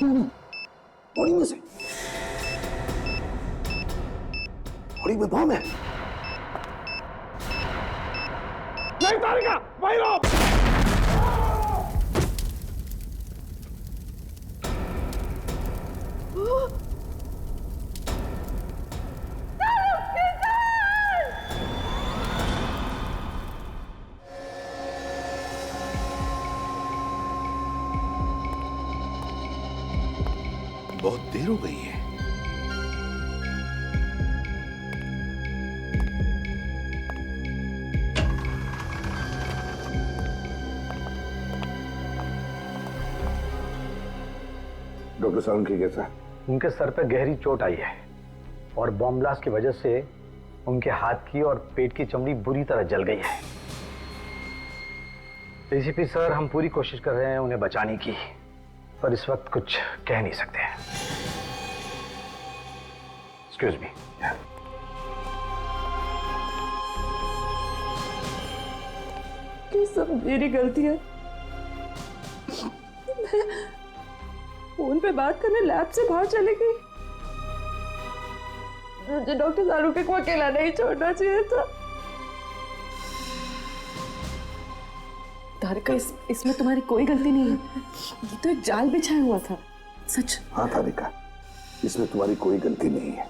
Body में से, body में बम है। नहीं तारिका, वहीं रहो। बहुत देर हो गई है। डॉक्टर सालुंखे कैसा है? उनके सर पे गहरी चोट आई है और बॉम्ब ब्लास्ट की वजह से उनके हाथ की और पेट की चमड़ी बुरी तरह जल गई है। डीसीपी सर, हम पूरी कोशिश कर रहे हैं उन्हें बचाने की, पर इस वक्त कुछ कह नहीं सकते हैं। Excuse me. ये सब मेरी गलती है। मैं फोन पे बात करने लैब से बाहर चली गई। मुझे डॉक्टर सालुंखे को अकेला नहीं छोड़ना चाहिए था। तारिका, इसमें तुम्हारी कोई गलती नहीं है। ये तो एक जाल बिछाया हुआ था। सच। हाँ तारिका, इसमें तुम्हारी कोई गलती नहीं है।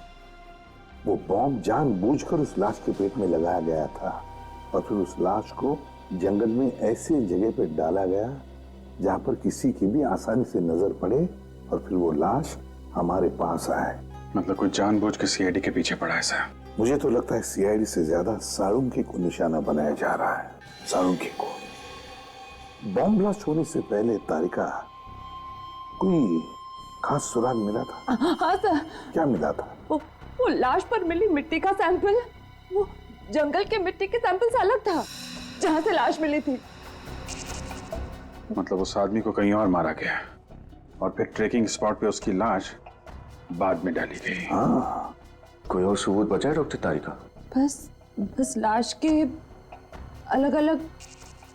वो बॉम्ब जानबूझकर उस लाश के पेट में लगाया गया था और फिर उस लाश को जंगल में ऐसे जगह पे डाला गया जहां पर किसी की भी आसानी से नजर पड़े और फिर वो लाश हमारे पास आए। मतलब कोई जानबूझ के सीआईडी के पीछे पड़ा है सर? मुझे तो लगता है सीआईडी से ज्यादा सालुंखे को निशाना बनाया जा रहा है। सालुंखे को। बॉम्ब ब्लास्ट होने से पहले तारिका, कोई खास सुराग मिला था? हाँ सर। क्या मिला था? वो लाश पर मिली मिट्टी का सैंपल, वो जंगल के मिट्टी के सैंपल से अलग था जहां से लाश मिली थी। मतलब उस आदमी को कहीं और मारा गया और फिर ट्रेकिंग स्पॉट पे उसकी लाश बाद में डाली गई। हाँ। कोई और सबूत बचा है डॉक्टर तारिका? बस लाश के अलग अलग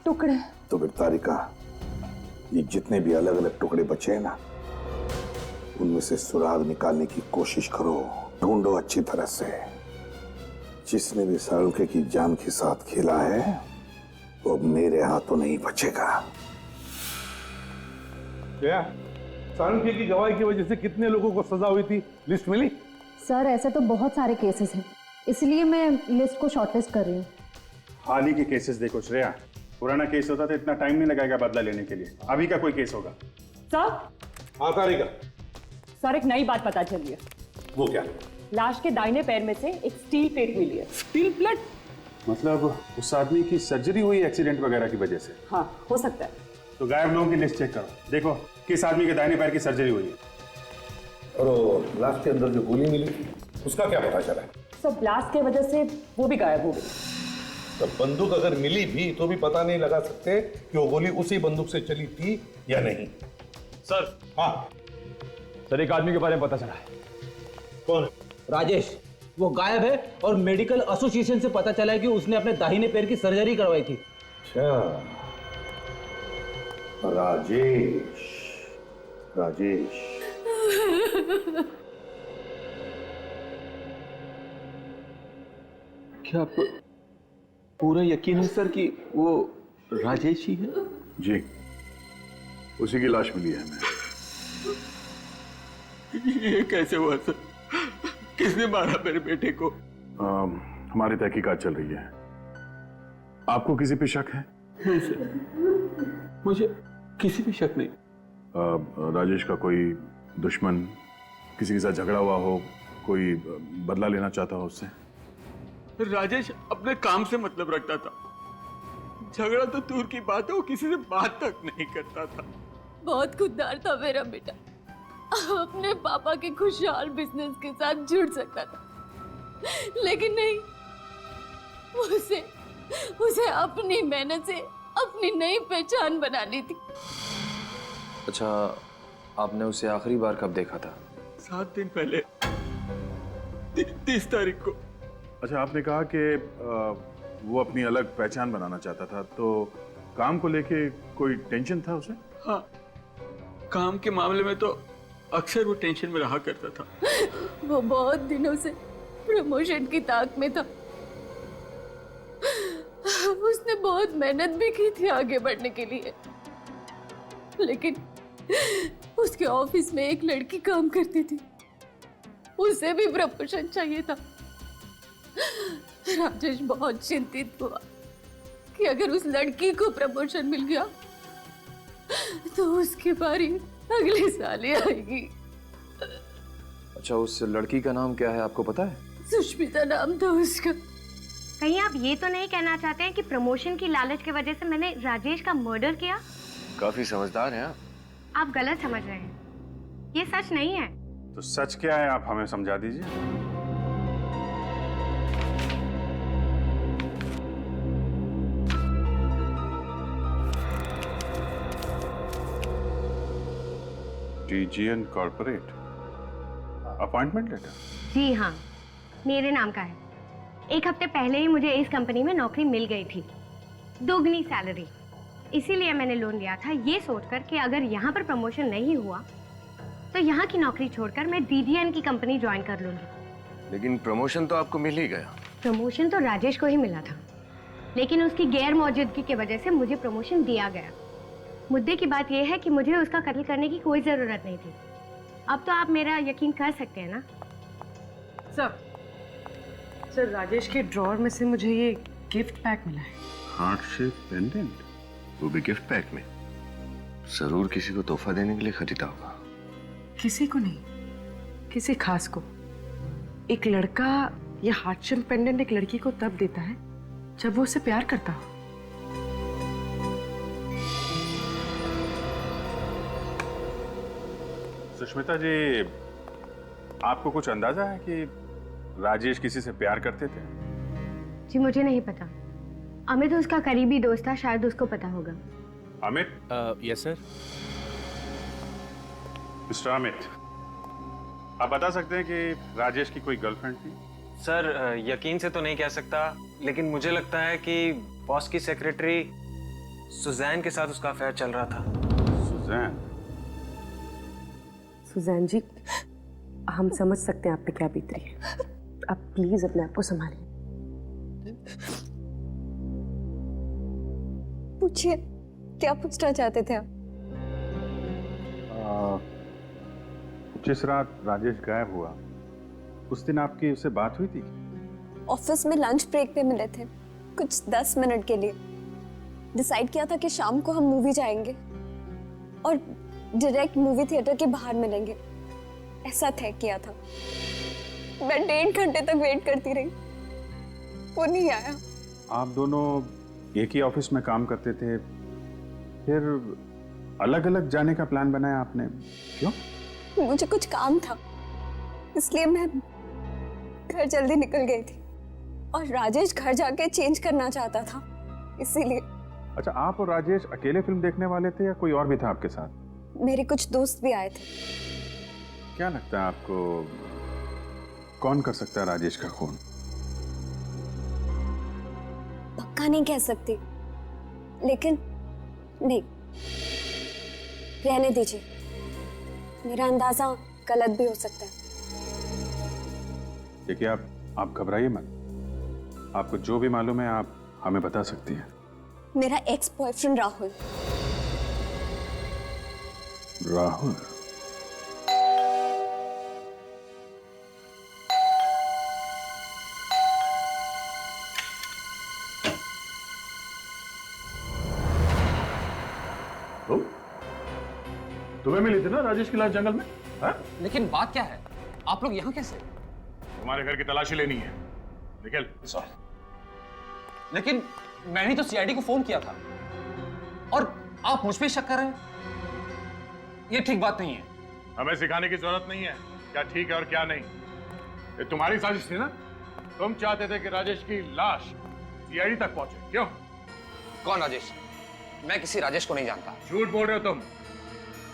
टुकड़े। तो फिर तारिका, ये जितने भी अलग अलग टुकड़े बचे हैं ना, उनमें से सुराग निकालने की कोशिश करो, ढूंढो अच्छी तरह से। जिसने भी सालुंखे की जान के साथ खेला है वो अब मेरे हाथों नहीं बचेगा। क्या सालुंखे की गवाही की वजह से कितने लोगों को सजा हुई थी, लिस्ट मिली? सर, ऐसे तो बहुत सारे केसेस हैं, इसलिए मैं लिस्ट को शॉर्टलिस्ट कर रही हूँ। हाल ही के केसेस देखो श्रेया, पुराना केस होता तो इतना टाइम नहीं लगेगा बदला लेने के लिए। अभी का कोई केस होगा? सर। हाँ तारिका। सर, एक नई बात पता चली है। वो क्या? लाश के दाहिने पैर में से एक स्टील प्लेट मिली है। Steel plate? मतलब उस आदमी की सर्जरी हुई एक्सीडेंट वगैरह की वजह से? हाँ, हो सकता है। तो गायब लोगों की लिस्ट चेक करो, देखो किस आदमी के दाहिने पैर की सर्जरी हुई है। और लाश के अंदर जो गोली मिली थी उसका क्या पता चला? सर, ब्लास्ट की वजह से वो भी गायब हो गई। तो बंदूक अगर मिली भी तो भी पता नहीं लगा सकते कि वो गोली उसी बंदूक से चली थी या नहीं। सर। हाँ सर, एक आदमी के बारे में पता चला है। कौन? राजेश। वो गायब है और मेडिकल एसोसिएशन से पता चला है कि उसने अपने दाहिने पैर की सर्जरी करवाई थी। अच्छा, राजेश। राजेश। क्या आपको पूरा यकीन है सर कि वो राजेश ही है? जी, उसी की लाश मिली है हमें। ये कैसे हुआ सर? किसने मारा मेरे बेटे को? हमारी तहकीकात चल रही है। आपको किसी पे शक है? नहीं सर, मुझे किसी पे शक नहीं। राजेश का कोई दुश्मन, किसी के साथ झगड़ा हुआ हो, कोई बदला लेना चाहता हो उससे? राजेश अपने काम से मतलब रखता था, झगड़ा तो दूर की बात है, वो किसी से बात तक नहीं करता था। बहुत खुददार था मेरा बेटा, अपने पापा के खुशहाल बिजनेस के साथ जुड़ सकता था, लेकिन नहीं, उसे अपनी मेहनत से अपनी नई पहचान बनानी थी। अच्छा, आपने उसे आखिरी बार कब देखा था? 7 दिन पहले, 30 तारीख को। अच्छा, आपने कहा कि वो अपनी अलग पहचान बनाना चाहता था, तो काम को लेके कोई टेंशन था उसे? हाँ, काम के मामले में तो अक्सर वो टेंशन में रहा करता था। वो बहुत दिनों से प्रमोशन की ताक में था। उसने बहुत मेहनत भी की थी आगे बढ़ने के लिए, लेकिन उसके ऑफिस में एक लड़की काम करती थी, उसे भी प्रमोशन चाहिए था। राजेश बहुत चिंतित हुआ कि अगर उस लड़की को प्रमोशन मिल गया तो उसकी बारी अगले साल ही आएगी। अच्छा, उस लड़की का नाम क्या है, आपको पता है? सुष्मिता नाम था उसका। कहीं आप ये तो नहीं कहना चाहते हैं कि प्रमोशन की लालच की वजह से मैंने राजेश का मर्डर किया? काफी समझदार हैं आप गलत समझ रहे हैं, ये सच नहीं है। तो सच क्या है, आप हमें समझा दीजिए। DGN corporate appointment letter? जी हाँ, मेरे नाम का है। एक हफ्ते पहले ही मुझे इस कंपनी में नौकरी मिल गई थी, दोगुनी सैलरी। इसीलिए मैंने लोन लिया था, ये सोचकर कि अगर यहाँ पर प्रमोशन नहीं हुआ तो यहाँ की नौकरी छोड़कर मैं DGN की कंपनी ज्वाइन कर लूंगी। लेकिन प्रमोशन तो आपको मिल ही गया। प्रमोशन तो राजेश को ही मिला था, लेकिन उसकी गैर मौजूदगी की वजह से मुझे प्रमोशन दिया गया। मुद्दे की बात यह है कि मुझे उसका कत्ल करने की कोई जरूरत नहीं थी। अब तो आप मेरा यकीन कर सकते हैं ना? सर राजेश के ड्रॉअर में से मुझे ये गिफ्ट पैक मिला है। हार्ट शेप पेंडेंट, वो भी गिफ्ट पैक में। जरूर किसी को तोहफा देने के लिए खरीदा होगा। किसी को नहीं, किसी खास को। एक लड़का ये हार्ट शेप पेंडेंट एक लड़की को तब देता है जब वो उसे प्यार करता हो। सुष्मिता जी, आपको कुछ अंदाजा है कि राजेश किसी से प्यार करते थे? जी मुझे नहीं पता। अमित उसका करीबी दोस्त था, शायद उसको पता होगा। Amit? Yes sir. Mister Amit, आप बता सकते हैं कि राजेश की कोई गर्लफ्रेंड थी? सर यकीन से तो नहीं कह सकता, लेकिन मुझे लगता है कि बॉस की सेक्रेटरी सुजैन के साथ उसका अफेयर चल रहा था। सुजैन? सुजैन जी, हम समझ सकते हैं आप पे क्या बीत रही है। आप प्लीज अपने आप को संभालिए। पूछिए, क्या पूछना चाहते थे आप? जिस रात राजेश गायब हुआ, उस दिन आपकी उससे बात हुई थी? ऑफिस में लंच ब्रेक पे मिले थे, कुछ 10 मिनट के लिए। डिसाइड किया था कि शाम को हम मूवी जाएंगे और डायरेक्ट मूवी थिएटर के बाहर मिलेंगे, ऐसा तय किया था। मैं 1.5 घंटे तक वेट करती रही, वो नहीं आया। आप दोनों एक ही ऑफिस में काम करते थे, फिर अलग अलग जाने का प्लान बनाया आपने, क्यों? मुझे कुछ काम था, इसलिए मैं घर जल्दी निकल गई थी और राजेश घर जाके चेंज करना चाहता था, इसीलिए। अच्छा, आप और राजेश अकेले फिल्म देखने वाले थे या कोई और भी था आपके साथ? मेरे कुछ दोस्त भी आए थे। क्या लगता है आपको, कौन कर सकता है राजेश का खून? पक्का नहीं कह सकती, लेकिन नहीं, रहने दीजिए, मेरा अंदाजा गलत भी हो सकता है। देखिए, आप घबराइए मत। आपको जो भी मालूम है आप हमें बता सकती हैं। मेरा एक्स बॉयफ्रेंड राहुल। राहुल? तुम्हें मिली थी ना राजेश की लाश जंगल में? हा? लेकिन बात क्या है, आप लोग यहाँ कैसे? तुम्हारे घर की तलाशी लेनी है, निकल। लेकिन मैंने तो सीआईडी को फोन किया था और आप मुझ पे शक कर रहे हैं। ये ठीक बात नहीं है। हमें सिखाने की जरूरत नहीं है क्या ठीक है और क्या नहीं। ये तुम्हारी साजिश थी ना? तुम चाहते थे कि राजेश की लाश सीआईडी तक पहुंचे, क्यों? कौन राजेश? मैं किसी राजेश को नहीं जानता। झूठ बोल रहे हो तुम।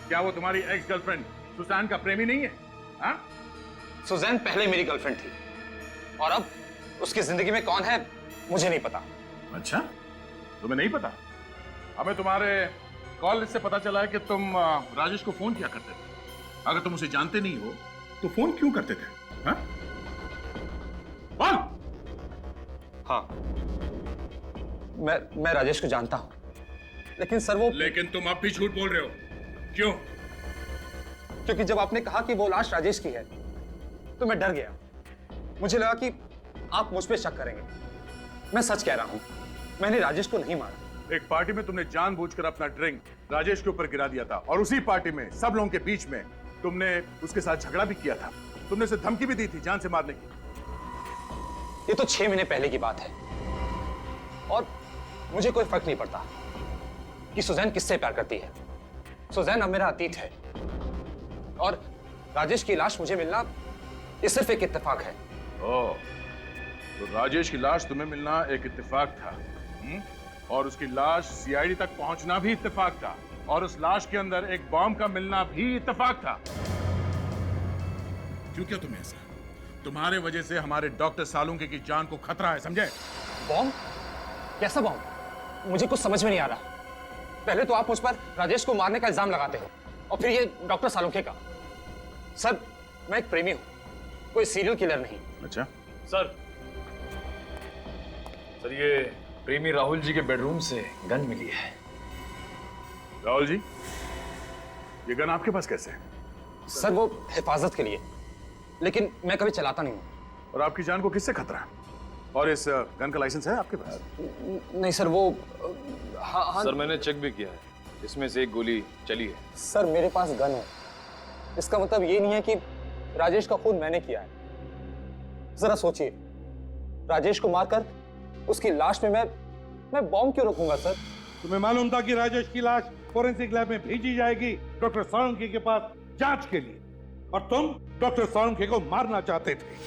क्या वो तुम्हारी एक्स गर्लफ्रेंड सुजैन का प्रेमी नहीं है? हाँ? सुजैन पहले मेरी गर्लफ्रेंड थी और अब उसकी जिंदगी में कौन है मुझे नहीं पता। अच्छा, तुम्हें नहीं पता? हमें तुम्हारे कॉल लिस्ट से पता चला है कि तुम राजेश को फोन किया करते थे। अगर तुम उसे जानते नहीं हो तो फोन क्यों करते थे? हाँ? बोल। हाँ, मैं राजेश को जानता हूं, लेकिन सर वो लेकिन तुम अब भी झूठ बोल रहे हो। क्यों? क्योंकि जब आपने कहा कि वो लाश राजेश की है तो मैं डर गया। मुझे लगा कि आप मुझ पे शक करेंगे। मैं सच कह रहा हूं, मैंने राजेश को नहीं मारा। एक पार्टी में तुमने जानबूझकर अपना ड्रिंक राजेश के ऊपर गिरा दिया था और उसी पार्टी में सब लोगों के बीच में तुमने उसके साथ झगड़ा भी किया था। तुमने उसे धमकी भी दी थी जान से मारने की। ये तो 6 महीने पहले की बात है और मुझे कोई फर्क नहीं पड़ता कि सुजैन किससे प्यार करती है। सुजैन अब मेरा अतीत है और राजेश की लाश मुझे मिलना ये सिर्फ एक इत्तेफाक है। ओह, तो राजेश की लाश तुम्हें मिलना एक इत्तेफाक था। और उसकी लाश सीआईडी तक पहुंचना भी इत्तेफाक था और उस लाश के अंदर एक बॉम्ब का मिलना भी इत्तेफाक था। क्यों क्या तुम्हें ऐसा? तुम्हारे वजह से हमारे डॉक्टर सालुंके की जान को खतरा है, समझे? बॉम्ब? कैसा बॉम्ब? मुझे कुछ समझ में नहीं आ रहा। पहले तो आप मुझ पर राजेश को मारने का इल्जाम लगाते हो और फिर ये डॉक्टर सालुंके का। सर, मैं एक प्रेमी हूं, कोई सीरियल किलर नहीं। अच्छा सर, ये प्रेमी राहुल जी के बेडरूम से गन मिली है। राहुल जी, ये गन आपके पास कैसे है? सर, वो हिफाजत के लिए, लेकिन मैं कभी चलाता नहीं हूं। और आपकी जान को किससे खतरा है? और इस गन का लाइसेंस है आपके पास? नहीं सर, वो हाँ। सर, मैंने चेक भी किया है, इसमें से एक गोली चली है। सर, मेरे पास गन है, इसका मतलब ये नहीं है कि राजेश का खून मैंने किया है। जरा सोचिए, राजेश को मारकर उसकी लाश में मैं बॉम्ब क्यों रखूंगा सर? तुम्हें मालूम था कि राजेश की लाश फोरेंसिक लैब में भेजी जाएगी डॉक्टर सालुंके के पास जांच के लिए, और तुम डॉक्टर सालुंके को मारना चाहते थे।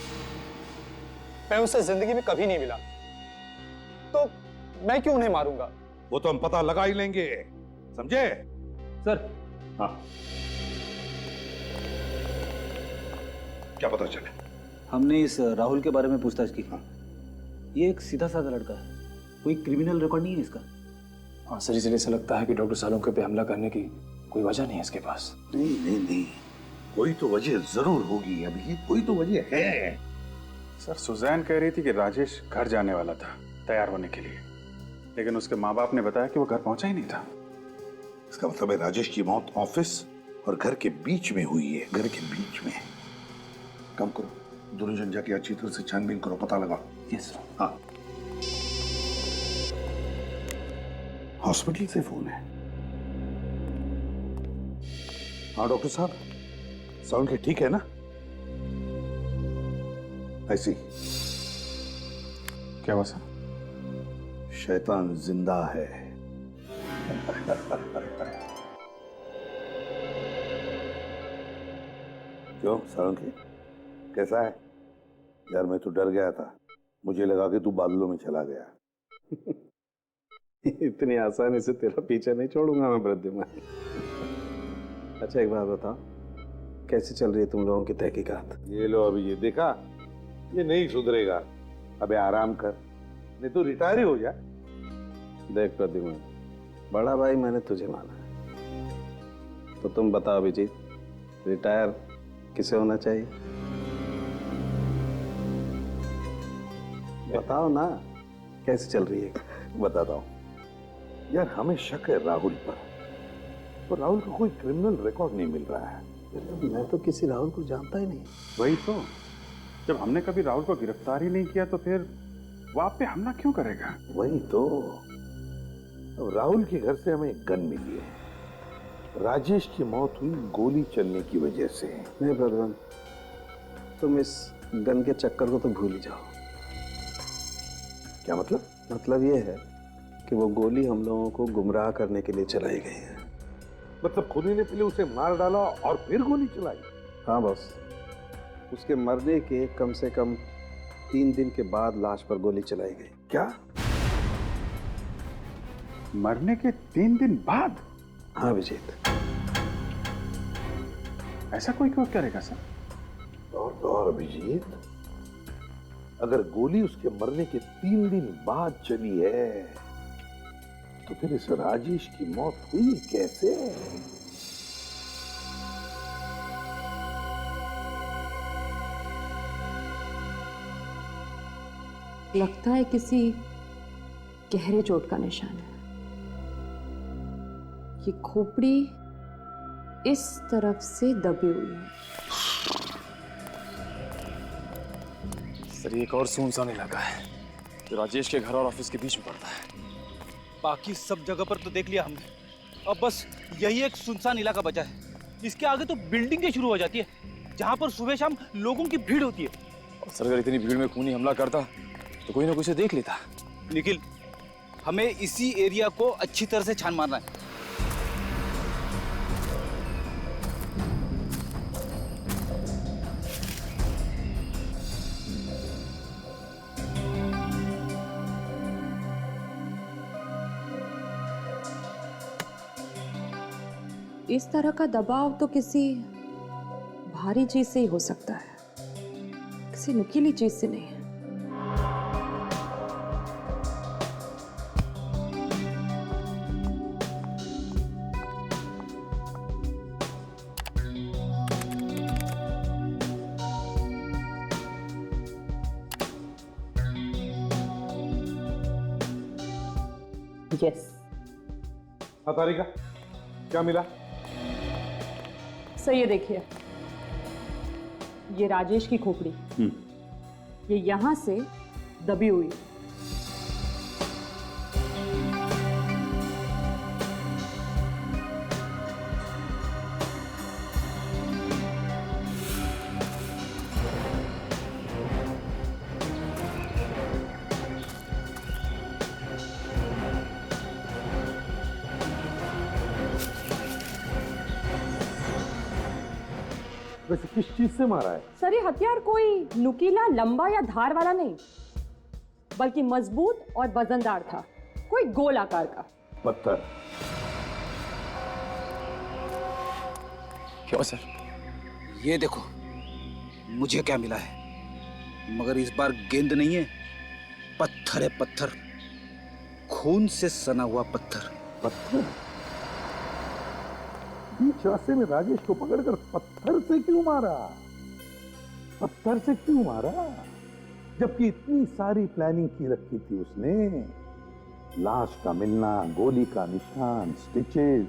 मैं उसे जिंदगी में कभी नहीं मिला, तो मैं क्यों उन्हें मारूंगा? वो तो हम पता लगा ही लेंगे, समझे? सर। हाँ, क्या पता चले? हमने इस राहुल के बारे में पूछताछ की। ये एक सीधा साधा लड़का है, कोई क्रिमिनल रिकॉर्ड नहीं है इसका। हाँ सर, इसलिए ऐसा लगता है कि डॉक्टर सालुंके पे हमला करने की कोई वजह नहीं है इसके पास। नहीं, कोई तो वजह जरूर होगी। अभी कोई तो वजह है। सर, सुजैन कह रही थी कि राजेश घर जाने वाला था तैयार होने के लिए, लेकिन उसके माँ बाप ने बताया कि वो घर पहुंचा ही नहीं था। इसका मतलब है राजेश की मौत ऑफिस और घर के बीच में हुई है। घर के बीच में। कम करो, दोनों जन जाके अच्छी तरह से छानबीन करो, पता लगाओ। Yes sir. हाँ, हॉस्पिटल से फोन है। हाँ डॉक्टर साहब, सालुंके ठीक है ना? ऐसी क्या हुआ सर? शैतान जिंदा है। क्यों सालुंके, कैसा है? यार मैं तो डर गया था, मुझे लगा कि तू बादलों में चला गया। इतनी आसानी से तेरा पीछा नहीं छोड़ूंगा मैं वृद्धिमान। अच्छा एक बात बताओ, कैसे चल रही है तुम लोगों की तहकीकात? ये लो, अभी ये देखा, ये नहीं सुधरेगा। अबे आराम कर, नहीं तो रिटायर ही हो जा। देख प्रद्युमन, बड़ा भाई मैंने तुझे माना है, तो तुम बताओ अभिजीत, रिटायर किसे होना चाहिए? बताओ ना, कैसे चल रही है? बताता हूँ यार, हमें शक है राहुल पर, तो राहुल का कोई क्रिमिनल रिकॉर्ड नहीं मिल रहा है। मैं तो किसी राहुल को जानता ही नहीं। वही तो, जब हमने कभी राहुल को गिरफ्तार ही नहीं किया तो फिर वो आप पे हमला क्यों करेगा? वही तो, अब राहुल के घर से हमें एक गन मिली है। राजेश की मौत हुई गोली चलने की वजह से। नहीं प्रद्युमन, तुम इस गन के चक्कर को तो भूल ही जाओ। क्या मतलब? मतलब ये है कि वो गोली हम लोगों को गुमराह करने के लिए चलाई गई है। मतलब खुदी ने पहले उसे मार डाला और फिर गोली चलाई? हाँ बॉस, उसके मरने के कम से कम 3 दिन के बाद लाश पर गोली चलाई गई। क्या? मरने के 3 दिन बाद? हाँ अभिजीत। ऐसा कोई क्यों करेगा सर? और अभिजीत, अगर गोली उसके मरने के 3 दिन बाद चली है तो फिर इस राजेश की मौत हुई कैसे? लगता है किसी गहरे चोट का निशान है। ये खोपड़ी इस तरफ से दबी हुई है। सर ये एक और सुनसान इलाका है जो राजेश के घर और ऑफिस के बीच में पड़ता है। बाकी सब जगह पर तो देख लिया हमने, अब बस यही एक सुनसान इलाका बचा है। इसके आगे तो बिल्डिंगें शुरू हो जाती है जहाँ पर सुबह शाम लोगों की भीड़ होती है। और सर अगर इतनी भीड़ में खूनी हमला करता तो कोई ना कोई उसे देख लेता। निखिल, हमें इसी एरिया को अच्छी तरह से छान मारना है। इस तरह का दबाव तो किसी भारी चीज से ही हो सकता है, किसी नुकीली चीज से नहीं है। यस। हाँ तारिका, क्या मिला? सर ये देखिए, ये राजेश की खोपड़ी, ये यहां से दबी हुई है। वैसे किस चीज से मारा है? सर ये हथियार कोई नुकीला, लंबा या धार वाला नहीं, बल्कि मजबूत और वजनदार था, कोई गोल आकार का पत्थर। क्यों सर? ये देखो, मुझे क्या मिला है, मगर इस बार गेंद नहीं है, पत्थर है, पत्थर, खून से सना हुआ पत्थर। पत्थर? बीच रास्ते में राजेश को पकड़कर पत्थर से क्यों मारा? पत्थर से क्यों मारा? जबकि इतनी सारी प्लानिंग की रखी थी उसने। लाश का मिलना, गोली का निशान, स्टिचेस,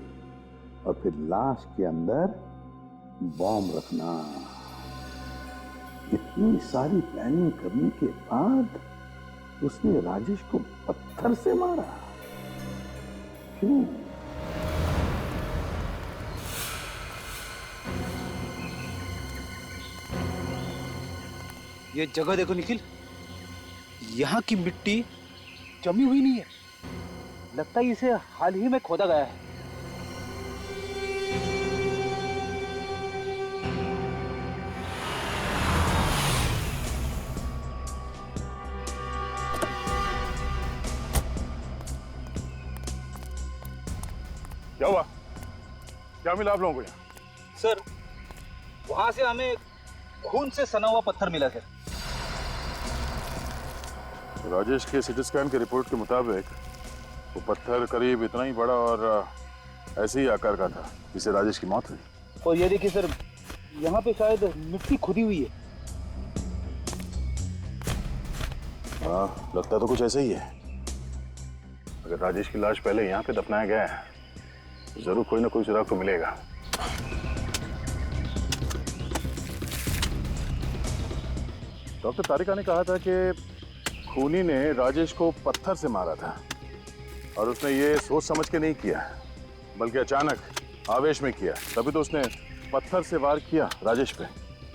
और फिर लाश के अंदर बॉम्ब रखना। इतनी सारी प्लानिंग करने के बाद उसने राजेश को पत्थर से मारा। क्यों? ये जगह देखो निखिल, यहाँ की मिट्टी जमी हुई नहीं है, लगता है इसे हाल ही में खोदा गया है। क्या हुआ? क्या मिला आप लोगों को यहाँ? सर, वहां से हमें खून से सना हुआ पत्थर मिला सर। राजेश के सिटी स्कैन के रिपोर्ट के मुताबिक वो पत्थर करीब इतना ही बड़ा और ऐसे ही आकार का था जिससे राजेश की मौत हुई। और ये देखिए सर, यहाँ पे शायद मिट्टी खुदी हुई है। हाँ, लगता तो कुछ ऐसा ही है। अगर राजेश की लाश पहले यहाँ पे दफनाया गया है तो जरूर कोई ना कोई सुराग तो मिलेगा। डॉक्टर तारिका ने कहा था कि खूनी ने राजेश को पत्थर से मारा था और उसने ये सोच समझ के नहीं किया, बल्कि अचानक आवेश में किया। तभी तो उसने पत्थर से वार किया राजेश पे।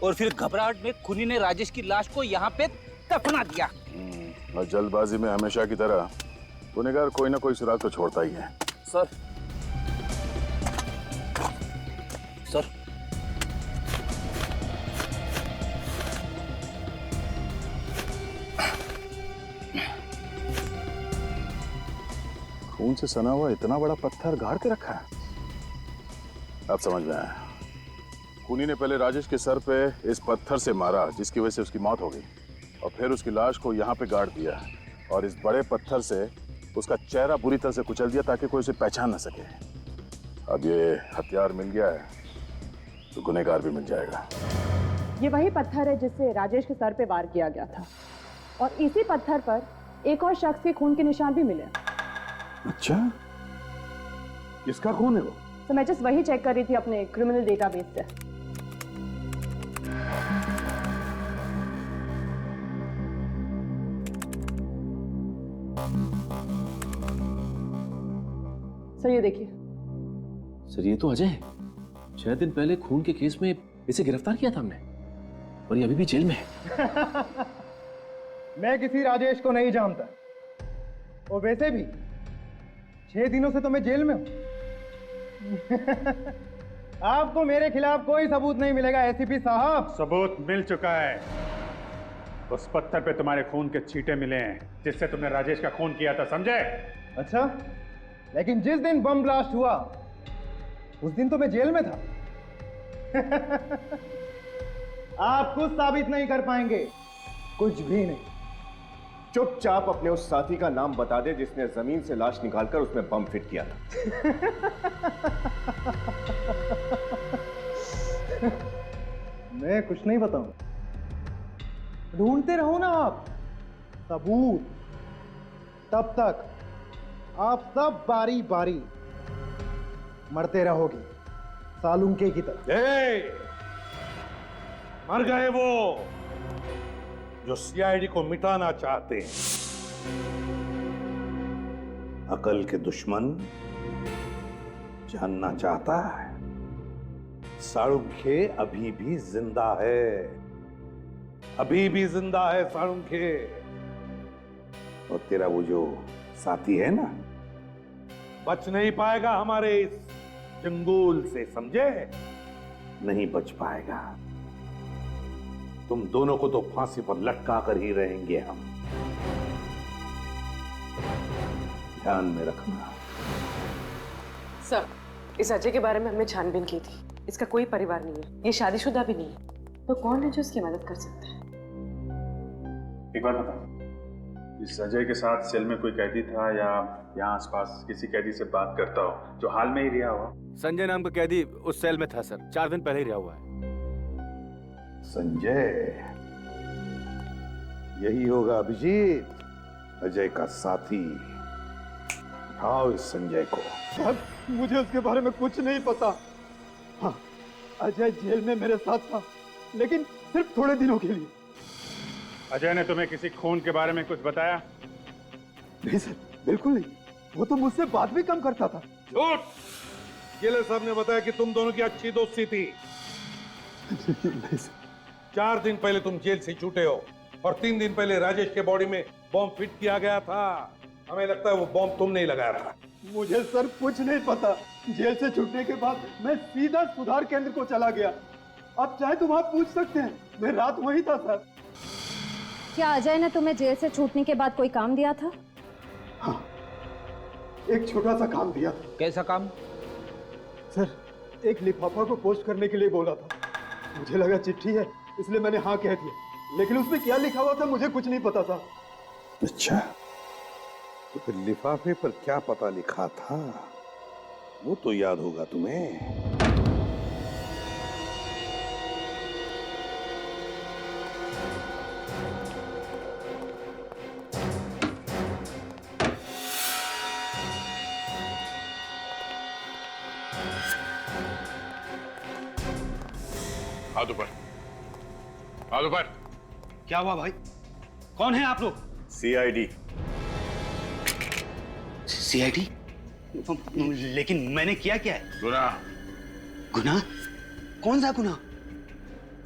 और फिर घबराहट में खूनी ने राजेश की लाश को यहाँ पे दफना दिया। और जल्दबाजी में हमेशा की तरह गुनहगार कोई ना कोई सुराग तो छोड़ता ही है। सर, सर, खून से सना हुआ इतना बड़ा पत्थर गाड़ के रखा है। अब समझ में आया। खूनी ने पहले राजेश के सर पे इस पत्थर से मारा जिसकी वजह से उसकी मौत हो गई, और फिर उसकी लाश को यहाँ पे गाड़ दिया और इस बड़े पत्थर से उसका चेहरा बुरी तरह से कुचल दिया ताकि कोई उसे पहचान ना सके। अब ये हथियार मिल गया है तो गुनहगार भी मिल जाएगा। ये वही पत्थर है जिससे राजेश के सर पे वार किया गया था। और इसी पत्थर पर एक और शख्स के खून के निशान भी मिले। अच्छा, किसका खून है वो? तो मैं जस्ट वही चेक कर रही थी अपने क्रिमिनल डेटाबेस से। सर ये देखिए। सर ये तो अजय है। 6 दिन पहले खून के केस में इसे गिरफ्तार किया था हमने और ये अभी भी जेल में है। मैं किसी राजेश को नहीं जानता और वैसे भी 6 दिनों से तो मैं जेल में हूं। आपको मेरे खिलाफ कोई सबूत नहीं मिलेगा एसीपी साहब। सबूत मिल चुका है। उस पत्थर पे तुम्हारे खून के छींटे मिले हैं जिससे तुमने राजेश का खून किया था, समझे? अच्छा, लेकिन जिस दिन बम ब्लास्ट हुआ उस दिन तो मैं जेल में था। आप कुछ साबित नहीं कर पाएंगे, कुछ भी नहीं। चुपचाप अपने उस साथी का नाम बता दे जिसने जमीन से लाश निकालकर उसमें बम फिट किया था। मैं कुछ नहीं बताऊंगा। ढूंढते रहो ना आप सबूत, तब तक आप सब बारी बारी मरते रहोगे सालुंके की तरह। मर गए वो जो सीआईडी को मिटाना चाहते हैं। अकल के दुश्मन जानना चाहता है साळुंखे अभी भी जिंदा है, अभी भी जिंदा है साळुंखे। और तेरा वो जो साथी है ना, बच नहीं पाएगा हमारे इस जंगोल से, समझे? नहीं बच पाएगा। तुम दोनों को तो फांसी पर लटका कर ही रहेंगे हम, ध्यान में रखना। सर, इस अजय के बारे में हमने छानबीन की थी। इसका कोई परिवार नहीं है, ये शादीशुदा भी नहीं है, तो कौन है जो इसकी मदद कर सकता है? एक बात बताओ, इस अजय के साथ सेल में कोई कैदी था या यहाँ आसपास किसी कैदी से बात करता हो जो हाल में ही रिहा हुआ? संजय नाम का कैदी उस सेल में था सर, 4 दिन पहले ही रिहा हुआ है। संजय, यही होगा अभिजीत, अजय का साथी। उठाओ इस संजय को। सर, मुझे उसके बारे में कुछ नहीं पता। हाँ, अजय जेल में मेरे साथ था, लेकिन सिर्फ थोड़े दिनों के लिए। अजय ने तुम्हें किसी खून के बारे में कुछ बताया? नहीं सर, बिल्कुल नहीं। वो तो मुझसे बात भी कम करता था। झूठ! जेलर साहब ने बताया कि तुम दोनों की अच्छी दोस्ती थी। नहीं सर। 4 दिन पहले तुम जेल से छूटे हो और 3 दिन पहले राजेश के बॉडी में बॉम्ब फिट किया गया था। हमें लगता है वो बॉम्ब तुमने ही लगाया था। मुझे सर कुछ नहीं पता। जेल से छूटने के बाद मैं सीधा सुधार केंद्र को चला गया। आप चाहे तो वहां पूछ सकते हैं, मैं रात वहीं था सर। क्या अजय ने तुम्हें जेल से छूटने के बाद कोई काम दिया था? हाँ, एक छोटा सा काम दिया था। कैसा काम? सर, एक लिफाफा को पोस्ट करने के लिए बोला था। मुझे लगा चिट्ठी है, इसलिए मैंने हाँ कह दिया, लेकिन उसमें क्या लिखा हुआ था मुझे कुछ नहीं पता था। अच्छा, तो फिर लिफाफे पर क्या पता लिखा था वो तो याद होगा तुम्हें। हाथ ऊपर, हाथ ऊपर। क्या हुआ भाई? कौन है आप लोग? सीआईडी। सीआईडी? लेकिन मैंने किया क्या है? गुनाह। गुनाह? कौन सा गुनाह?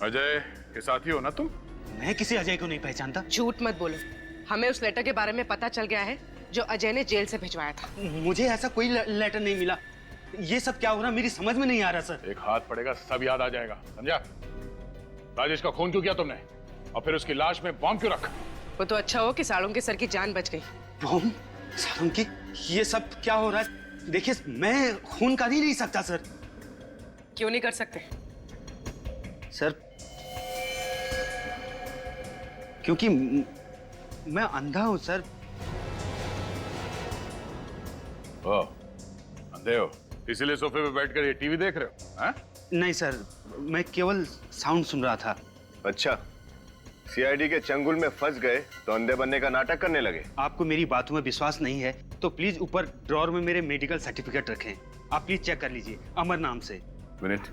अजय के साथी हो ना तुम? मैं किसी अजय को नहीं पहचानता। झूठ मत बोलो, हमें उस लेटर के बारे में पता चल गया है जो अजय ने जेल से भिजवाया था। मुझे ऐसा कोई लेटर नहीं मिला। ये सब क्या हो रहा मेरी समझ में नहीं आ रहा सर। एक हाथ पड़ेगा सब याद आ जाएगा, समझा? राजेश का खून क्यों किया तुमने और फिर उसकी लाश में बॉम्ब क्यों रखा? वो तो अच्छा हो कि साळुंके सर की जान बच गई। बॉम्ब? साळुंके? ये सब क्या हो रहा है? देखिए, मैं खून कर ही नहीं सकता सर। क्यों नहीं कर सकते? सर, क्योंकि मैं अंधा हूं सर। ओ, अंधे हो इसीलिए सोफे पे बैठकर ये टीवी देख रहे हो? हाँ? नहीं सर, मैं केवल साउंड सुन रहा था। अच्छा, सीआईडी के चंगुल में फंस गए तो अंधे बनने का नाटक करने लगे। आपको मेरी बातों में विश्वास नहीं है तो प्लीज ऊपर ड्रॉर में मेरे मेडिकल सर्टिफिकेट रखें। आप प्लीज चेक कर लीजिए, अमर नाम से। मिनट।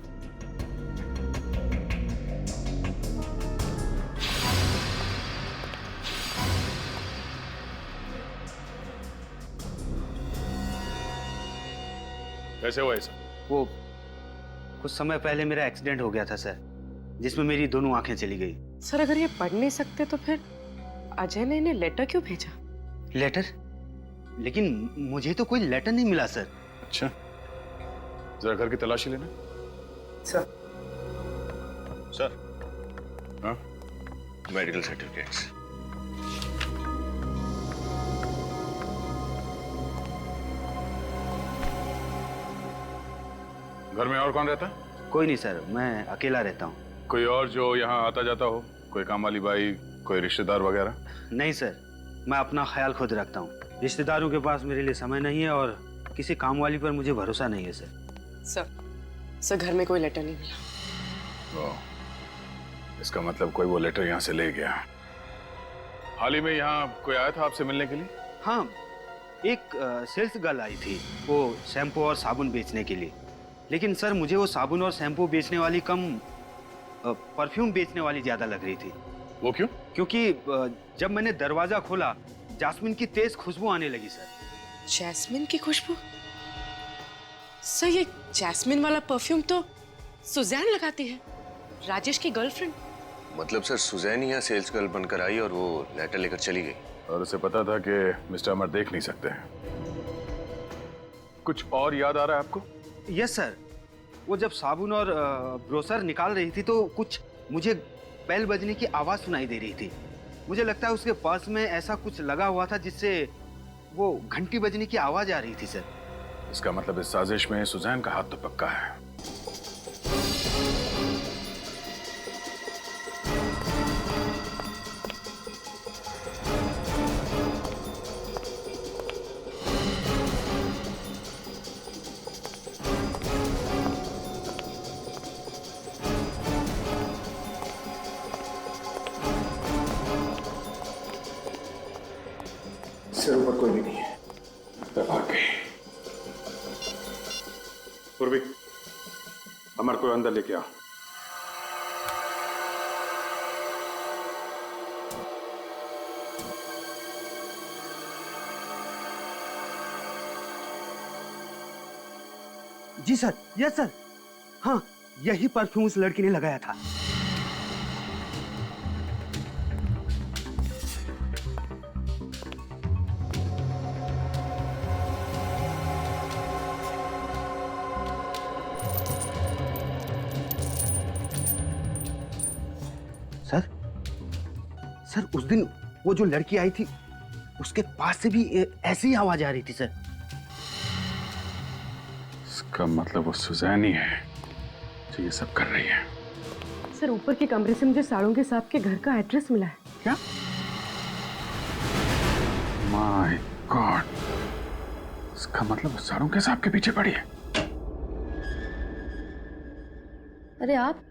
कैसे हुआ ऐसा? वो कुछ समय पहले मेरा एक्सीडेंट हो गया था सर, जिसमें मेरी दोनों आंखें चली गई। सर अगर ये पढ़ नहीं सकते तो फिर अजय ने इन्हें लेटर क्यों भेजा? लेटर? लेकिन मुझे तो कोई लेटर नहीं मिला सर। अच्छा, जरा घर की तलाशी लेना। सर। सर। हाँ? Medical certificates. घर में और कौन रहता है? कोई नहीं सर, मैं अकेला रहता हूँ। कोई और जो यहाँ आता जाता हो? कोई काम वाली बाई, कोई रिश्तेदार वगैरह? नहीं सर, मैं अपना ख्याल खुद रखता हूँ। रिश्तेदारों के पास मेरे लिए समय नहीं है और किसी काम वाली पर मुझे भरोसा नहीं है सर। सर घर में कोई लेटर नहीं मिला। इसका मतलब कोई वो लेटर यहाँ से ले गया। हाल ही में यहाँ कोई आया था आपसे मिलने के लिए? हाँ, एक सेल्स गर्ल आई थी, वो शैम्पू और साबुन बेचने के लिए। लेकिन सर मुझे वो साबुन और शैम्पू बेचने वाली कम परफ्यूम बेचने वाली ज्यादा लग रही थी। वो क्यों? क्योंकि जब मैंने दरवाजा खोला जास्मिन की तेज खुशबू आने लगी सर। जैस्मिन की खुशबू? सर ये जैस्मिन वाला परफ्यूम तो सुजैन लगाती है, राजेश की गर्लफ्रेंड। मतलब सर सुजैन यहाँ सेल्स गर्ल बनकर आई और वो लेटर लेकर चली गई। और उसे पता था कि मिस्टर अमर देख नहीं सकते हैं। कुछ और याद आ रहा है आपको? यस सर, वो जब साबुन और ब्रोसर निकाल रही थी तो कुछ मुझे बेल बजने की आवाज सुनाई दे रही थी। मुझे लगता है उसके पर्स में ऐसा कुछ लगा हुआ था जिससे वो घंटी बजने की आवाज आ रही थी सर। इसका मतलब इस साजिश में सुजैन का हाथ तो पक्का है। सिर ऊपर कोई भी नहीं है। पूर्वी, अमर को अंदर लेके आ। जी सर, यस सर। हाँ, यही परफ्यूम उस लड़की ने लगाया था। सर उस दिन वो जो लड़की आई थी उसके पास से भी ऐसी ही आवाज आ रही थी सर। इसका मतलब वो सुजैन ही है जो ये सब कर रही है। सर ऊपर के कमरे से मुझे साड़ों साहब के घर का एड्रेस मिला है। क्या? माय गॉड, इसका मतलब साड़ों के साहब के पीछे पड़ी है। अरे आप,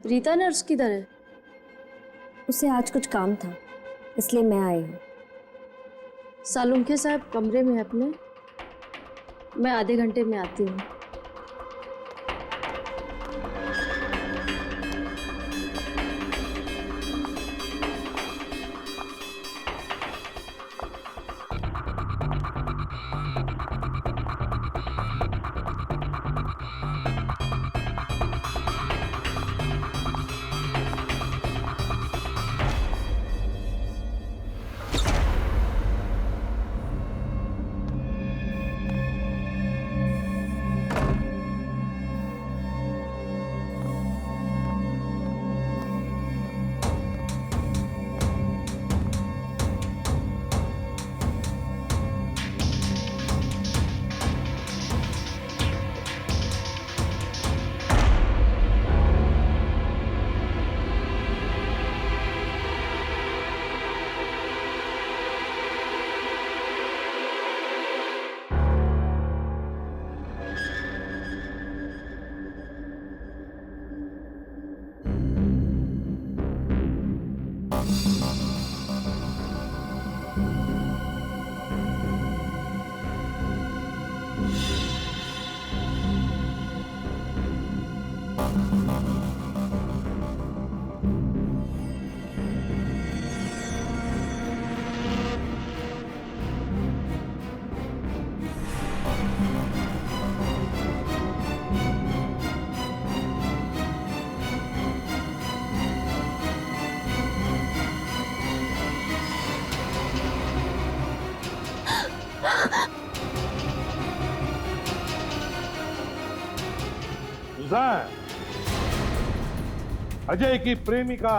रीता नर्स किधर है? उसे आज कुछ काम था इसलिए मैं आई हूँ। सालुंखे साहब कमरे में अपने, मैं आधे घंटे में आती हूँ। सुजान, अजय की प्रेमिका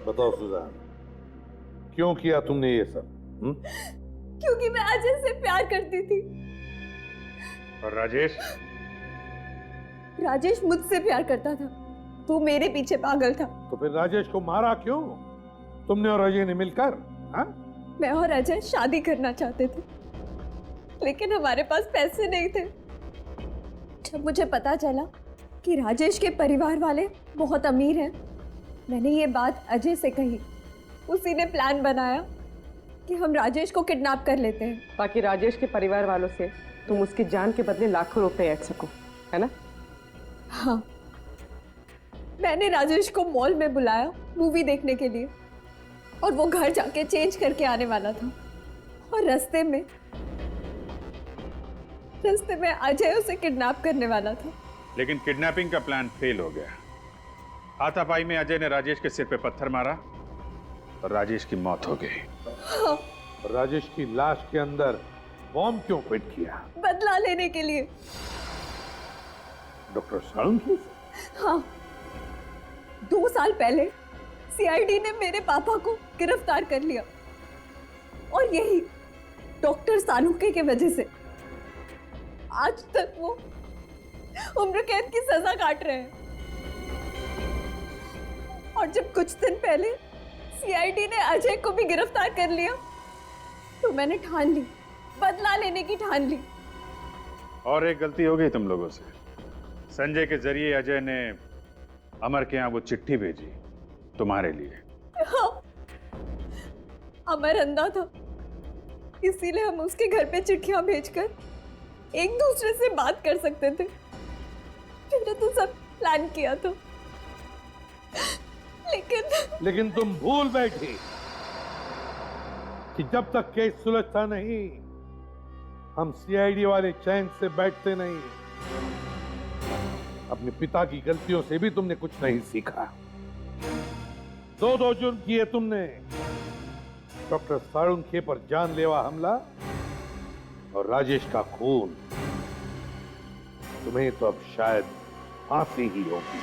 बताओ सुजान, क्यों किया तुमने ये सब? क्योंकि मैं अजय से प्यार करती थी। और राजेश? राजेश मुझसे प्यार करता था, वो मेरे पीछे पागल था। तो फिर राजेश को मारा क्यों? तुमने और अजय ने मिलकर? हाँ? मैं और अजय शादी करना चाहते थे, लेकिन हमारे पास पैसे नहीं थे। जब मुझे पता चला कि राजेश के परिवार वाले बहुत अमीर हैं, मैंने ये बात अजय से कही। उसी ने प्लान बनाया कि हम राजेश को किडनैप कर लेते हैं, ताकि राजेश के परिवार वालों से तुम उसकी जान के बदले लाखों रुपए ऐड सको, है ना? हाँ, मैंने राजेश को मॉल में बुलाया मूवी देखने के लिए, और वो घर जाके चेंज करके आने वाला था। और रास्ते में अजय उसे किडनैप करने वाला था। लेकिन किडनैपिंग का प्लान फेल हो गया। हाथापाई में अजय ने राजेश के सिर पे पत्थर मारा और राजेश की मौत हो गई। हाँ। राजेश की लाश के अंदर बॉम्ब क्यों फिट किया? बदला लेने के लिए। डॉक्टर साळुंखे? हाँ, 2 साल पहले सीआईडी ने मेरे पापा को गिरफ्तार कर लिया, और यही डॉक्टर साळुंखे की वजह से आज तक वो उम्र कैद की सजा काट रहे हैं। और जब कुछ दिन पहले सीआईडी ने अजय को भी गिरफ्तार कर लिया, तो मैंने ठान ली, बदला लेने की ठान ली। और एक गलती हो गई तुम लोगों से। संजय के जरिए अजय ने अमर के यहाँ वो चिट्ठी भेजी तुम्हारे लिए। हाँ, अमर अंधा था, इसीलिए हम उसके घर पे चिट्ठियां भेजकर एक दूसरे से बात कर सकते थे। मैंने तो सब प्लान किया था, लेकिन तुम भूल बैठी कि जब तक केस सुलझता नहीं, हम सीआईडी वाले चैन से बैठते नहीं। अपने पिता की गलतियों से भी तुमने कुछ नहीं सीखा। 2 जुर्म किए तुमने, डॉक्टर साळुंखे पर जानलेवा हमला और राजेश का खून। तुम्हें तो अब शायद फांसी ही होगी।